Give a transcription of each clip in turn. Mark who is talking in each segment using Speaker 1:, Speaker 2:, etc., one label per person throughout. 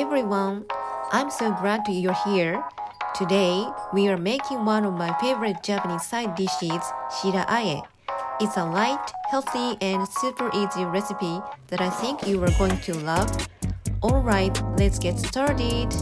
Speaker 1: everyone, I'm so glad you're here. Today, we are making one of my favorite Japanese side dishes, Shiraae. It's a light, healthy, and super easy recipe that I think you are going to love. Alright, let's get started.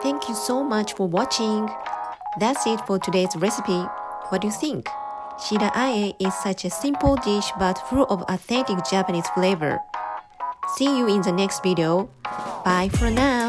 Speaker 1: Thank you so much for watching. That's it for today's recipe. What do you think? Shiraae is such a simple dish but full of authentic Japanese flavor. See you in the next video. Bye for now.